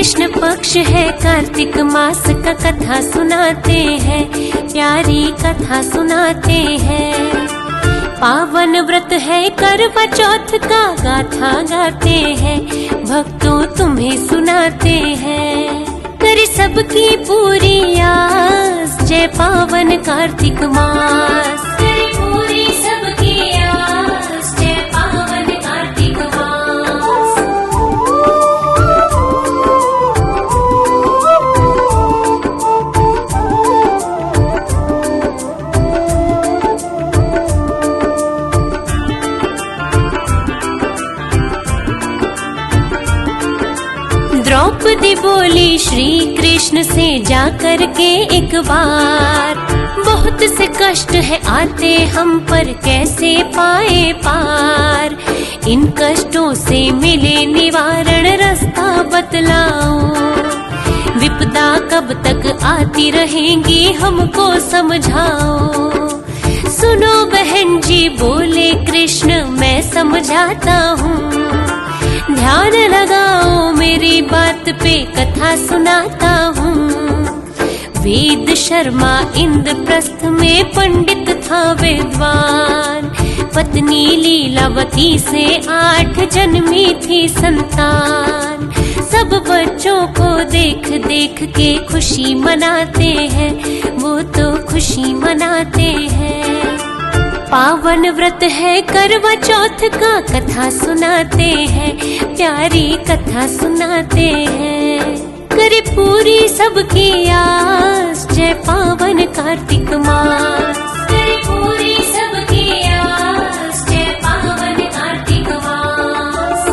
कृष्ण पक्ष है, कार्तिक मास का कथा सुनाते हैं, प्यारी कथा सुनाते हैं। पावन व्रत है करवा चौथ का, गाथा गाते हैं, भक्तों तुम्हें सुनाते हैं। करे सबकी पूरी आस, जय पावन कार्तिक मास। करे पूरी सबकी आस, जय पावन कार्तिक मास। द्रौपदी बोली श्री कृष्ण से जाकर के एक बार, बहुत से कष्ट है आते हम पर, कैसे पाए पार। इन कष्टों से मिले निवारण, रास्ता बतलाओ। विपदा कब तक आती रहेंगी, हमको समझाओ। सुनो बहन जी बोले कृष्ण, मैं समझाता हूँ। ध्यान लगाओ मेरी बात पे, कथा सुनाता हूँ। वेद शर्मा इंद्रप्रस्थ में पंडित था विद्वान, पत्नी लीलावती से 8 जन्मी थी संतान। सब बच्चों को देख देख के खुशी मनाते हैं, वो तो खुशी मनाते हैं। पावन व्रत है करवा चौथ का, कथा सुनाते हैं, प्यारी कथा सुनाते हैं। करे पूरी सबकी आस, जय पावन कार्तिक मास। करे पूरी सबकी आस, जय पावन कार्तिक मास।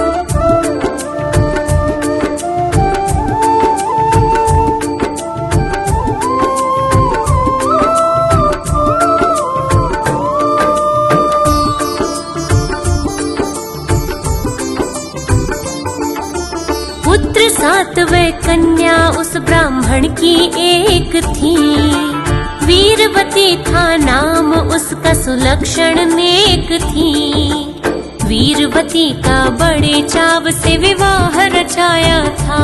पुत्र 7वें कन्या उस ब्राह्मण की एक थी, वीरवती था नाम उसका, सुलक्षण नेक थी। वीरवती का बड़े चाव से विवाह रचाया था,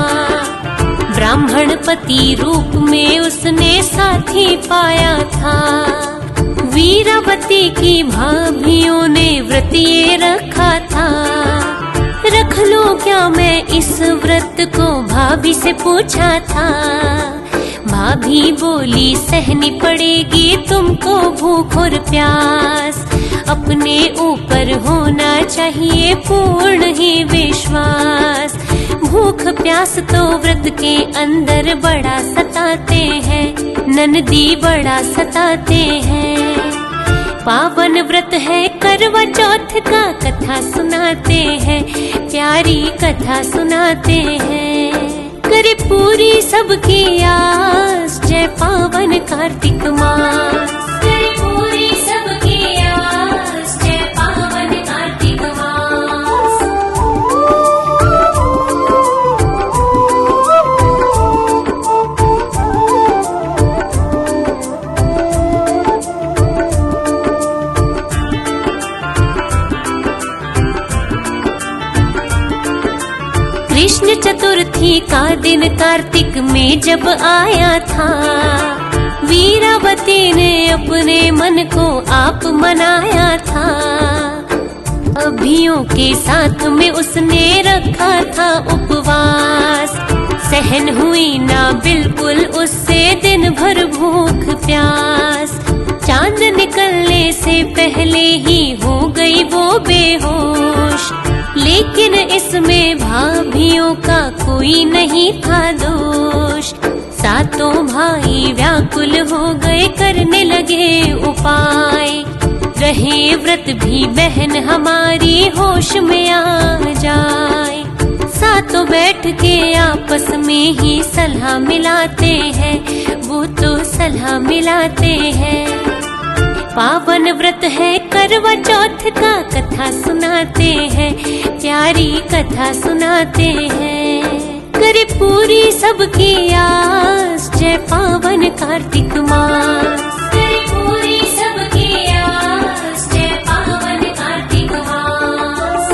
ब्राह्मण पति रूप में उसने साथी पाया था। वीरवती की भाभियों ने व्रत ये रखा था, रख लो क्या मैं इस व्रत को, भाभी से पूछा था। भाभी बोली सहनी पड़ेगी तुमको भूख और प्यास, अपने ऊपर होना चाहिए पूर्ण ही विश्वास। भूख प्यास तो व्रत के अंदर बड़ा सताते हैं, ननदी बड़ा सताते हैं। पावन व्रत है करवा चौथ का, कथा सुनाते हैं, प्यारी कथा सुनाते हैं। करे पूरी सबकी आस, जय पावन कार्तिक मास। करे पूरी सबकी आस, जय पावन कार्तिक मास। कृष्ण चतुर्थी का दिन कार्तिक में जब आया था, वीरावती ने अपने मन को आप मनाया था। अभियों के साथ में उसने रखा था उपवास, सहन हुई ना बिल्कुल उससे दिन भर भूख प्यास। चांद निकलने से पहले ही हो गई वो बेहोश, लेकिन इसमें भाभियों का कोई नहीं था दोष। सातों भाई व्याकुल हो गए, करने लगे उपाय। रहे व्रत भी बहन हमारी होश में आ जाए। सातों बैठ के आपस में ही सलाह मिलाते हैं, वो तो सलाह मिलाते हैं। पावन व्रत है करवा चौथ का, कथा सुनाते हैं, प्यारी कथा सुनाते हैं। करे पूरी सबकी आस, जय पावन कार्तिक मास। करे पूरी सबकी आस, जय पावन कार्तिक मास।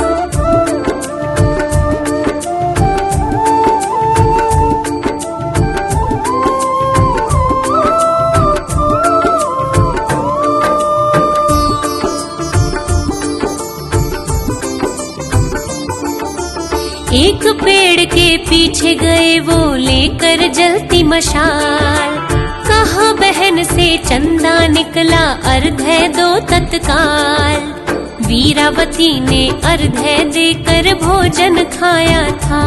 एक पेड़ के पीछे गए वो लेकर जलती मशाल। कहा बहन से चंदा निकला, अर्घ्य दो तत्काल। वीरावती ने अर्घ्य देकर भोजन खाया था।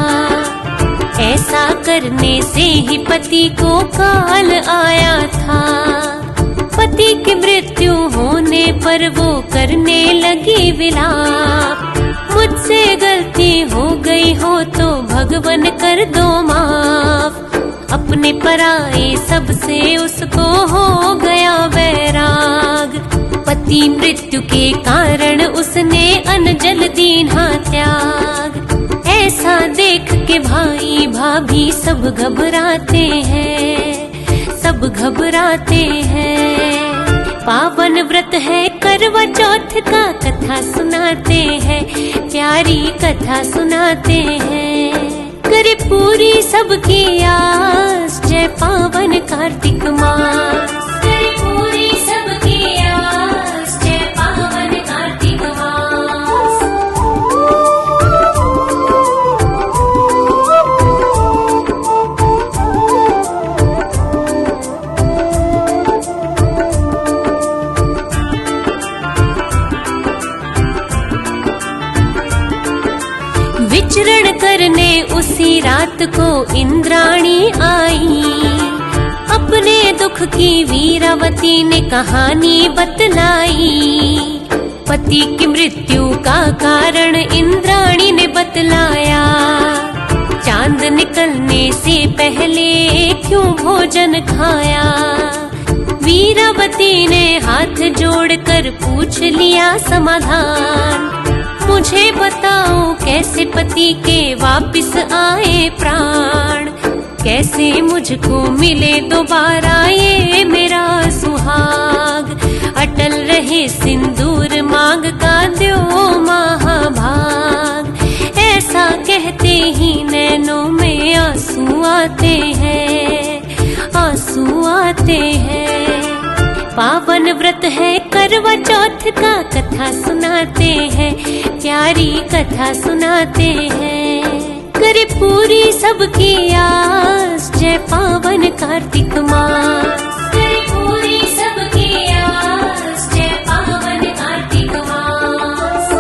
ऐसा करने से ही पति को काल आया था। पति की मृत्यु होने पर वो करने लगी विलाप। मुझसे गलती हो गई हो तो भगवन कर दो माफ। अपने पराए सबसे उसको हो गया वैराग। पति मृत्यु के कारण उसने अनजल दीन्हा त्याग। ऐसा देख के भाई भाभी सब घबराते हैं, सब घबराते हैं। पावन व्रत है करवा चौथ का कथा सुनाते हैं, प्यारी कथा सुनाते हैं। करे पूरी सबकी आस, जय पावन कार्तिक मास। करे पूरी सबकी आस, जय पावन कार्तिक मास। विचरण करने उसी रात को इंद्राणी आई। अपने दुख की वीरावती ने कहानी बतलाई। पति की मृत्यु का कारण इंद्राणी ने बतलाया। चांद निकलने से पहले क्यों भोजन खाया। वीरावती ने हाथ जोड़कर पूछ लिया समाधान। मुझे बताओ कैसे पति के वापिस आए प्राण। कैसे मुझको मिले दोबारा ये मेरा सुहाग। अटल रहे सिंदूर मांग का द्यो महाभाग। ऐसा कहते ही नैनों में आंसू आते हैं, आंसू आते हैं। पावन व्रत है करवा चौथ का कथा सुनाते हैं, प्यारी कथा सुनाते हैं। करे पूरी सबकी आस, जय पावन कार्तिक मास। करे पूरी सबकी आस, जय पावन कार्तिक मास।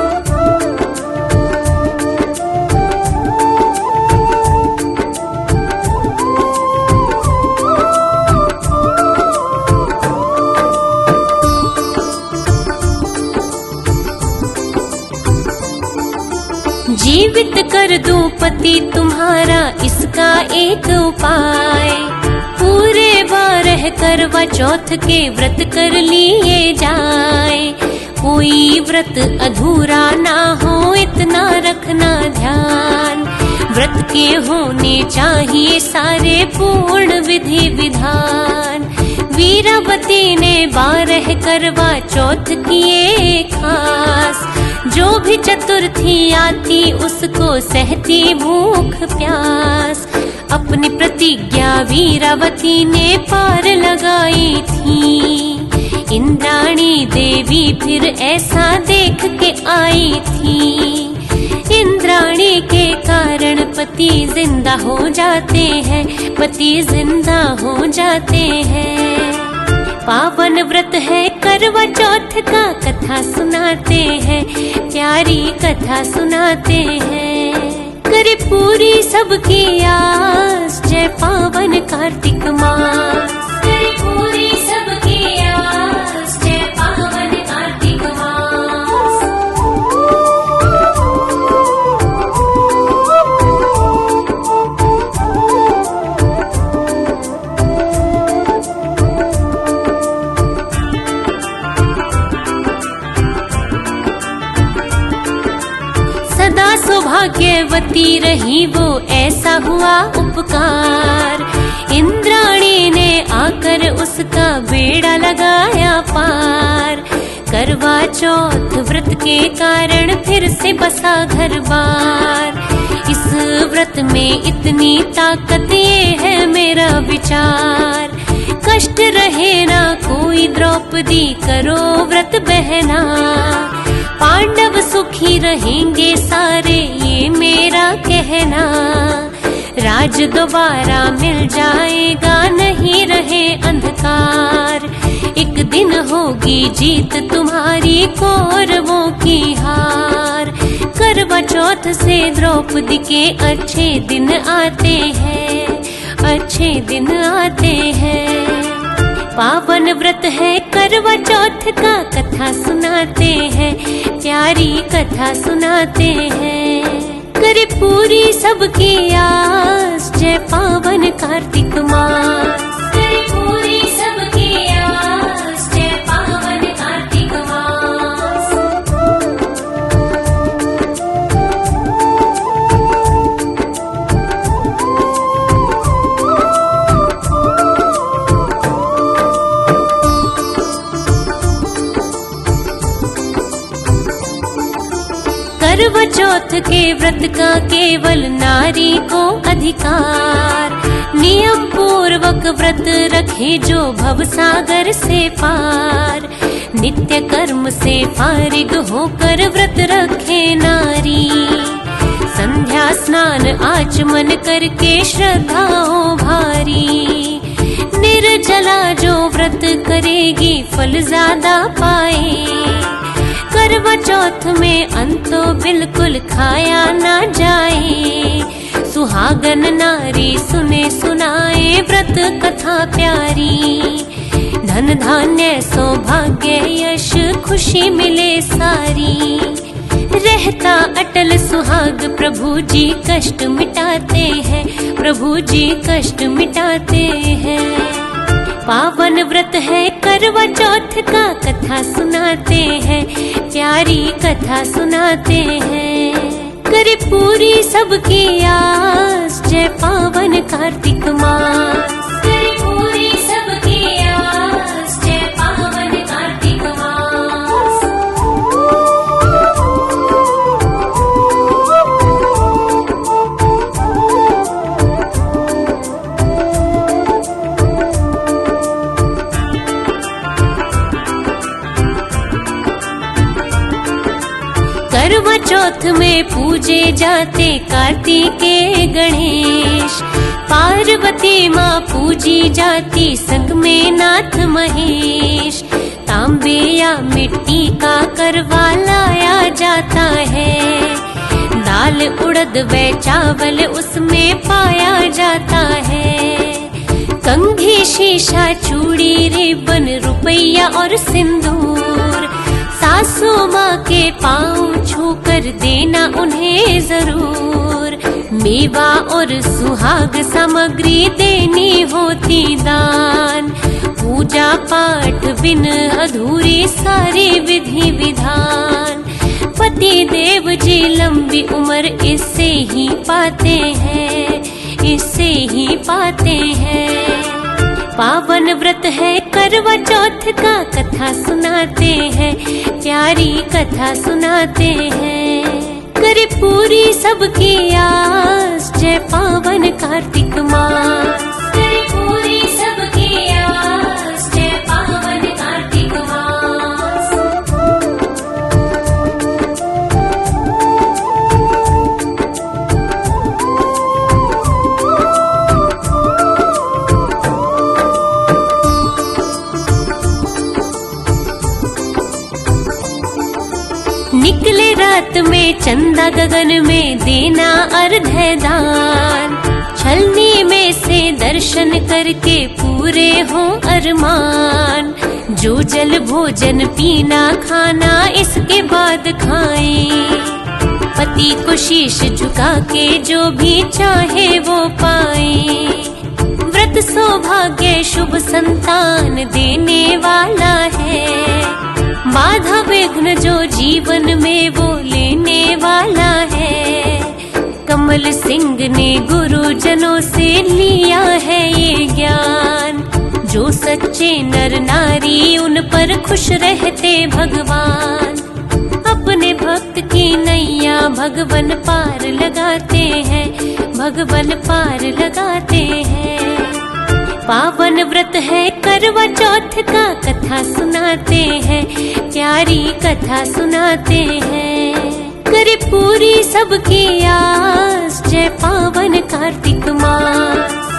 जीवित कर दूं पति तुम्हारा, इसका एक उपाय। पूरे 12 करवा चौथ के व्रत कर लिए जाए। कोई व्रत अधूरा ना हो, इतना रखना ध्यान। व्रत के होने चाहिए सारे पूर्ण विधि विधान। वीरावती ने 12 करवा चौथ किए खास। जो भी चतुर्थी आती उसको सहती भूख प्यास। अपनी प्रतिज्ञा वीरावती ने पार लगाई थी। इंद्राणी देवी फिर ऐसा देख के आई थी। इंद्राणी के कारण पति जिंदा हो जाते हैं, पति जिंदा हो जाते हैं। पावन व्रत है करवा चौथ का कथा सुनाते हैं, प्यारी कथा सुनाते हैं। करे पूरी सबकी आस, जय पावन कार्तिक मास। करे पूरी सबकी आस, जय पावन कार्तिक मास। सदा सौभाग्यवती रही वो, ऐसा हुआ उपकार। इंद्राणी ने आकर उसका बेड़ा लगाया पार। करवा चौथ व्रत के कारण फिर से बसा घर बार। इस व्रत में इतनी ताकत, ये है मेरा विचार। कष्ट रहे ना कोई द्रौपदी, करो व्रत बहना। पांडव सुखी रहेंगे सारे, ये मेरा कहना। आज दोबारा मिल जाएगा, नहीं रहे अंधकार। एक दिन होगी जीत तुम्हारी, कौरवों की हार। करवा चौथ से द्रौपदी के अच्छे दिन आते हैं, अच्छे दिन आते हैं। पावन व्रत है करवा चौथ का, कथा सुनाते हैं, प्यारी कथा सुनाते हैं। करे पूरी सबकी आस, जय पावन कार्तिक मास। करे पूरी सबकी आस, जय पावन कार्तिक मास। करवा चौथ के व्रत का केवल नारी को अधिकार। नियम पूर्वक व्रत रखे जो भव सागर से पार। नित्य कर्म से फारिग होकर व्रत रखे नारी। संध्या स्नान आचमन करके श्रद्धाओं भारी। निर्जला जो व्रत करेगी फल ज्यादा पाए। करवा चौथ में अंतो बिल्कुल खाया ना जाए। सुहागन नारी सुने सुनाए व्रत कथा प्यारी। धन धान्य सौभाग्य यश खुशी मिले सारी। रहता अटल सुहाग प्रभु जी कष्ट मिटाते हैं, प्रभु जी कष्ट मिटाते हैं। पावन व्रत है करवा चौथ का, कथा सुनाते हैं, प्यारी कथा सुनाते हैं। करे पूरी सबकी आस, जय पावन कार्तिक मास। करे पूरी सबकी आस, जय पावन कार्तिक मास। करवा चौथ में पूजे जाते कार्तिकेय गणेश। पार्वती माँ पूजी जाती संग में नाथ महेश। तांबे या मिट्टी का करवा लाया जाता है। दाल उड़द व चावल उसमें पाया जाता है। कंघी शीशा चूड़ी रिबन रुपया और सिंदूर। सासू माँ के पाँव छू कर देना उन्हें जरूर। मेवा और सुहाग सामग्री देनी होती दान। पूजा पाठ बिन अधूरी सारी विधि विधान। पति देव जी लंबी उम्र इससे ही पाते हैं, इससे ही पाते हैं। पावन व्रत है करवा चौथ का, कथा सुनाते हैं, प्यारी कथा सुनाते हैं। करे पूरी सबकी आस, जय पावन कार्तिक मास। करे पूरी सबकी आस, जय पावन कार्तिक मास। निकले रात में चंदा गगन में देना अर्घ्य दान। छलनी में से दर्शन करके पूरे हो अरमान। जो जल भोजन पीना खाना इसके बाद खाएं। पति को शीश झुका के जो भी चाहे वो पाए। व्रत सौभाग्य शुभ संतान देने वाला है। बाधा विघ्न जो जीवन में वो लेने वाला है। कमल सिंह ने गुरुजनों से लिया है ये ज्ञान। जो सच्चे नर नारी उन पर खुश रहते भगवान। अपने भक्त की नैया भगवन पार लगाते हैं, भगवन पार लगाते हैं। पावन व्रत है करवा चौथ का, कथा सुनाते हैं, प्यारी कथा सुनाते हैं। करे पूरी सबकी आस, जय पावन कार्तिक मास।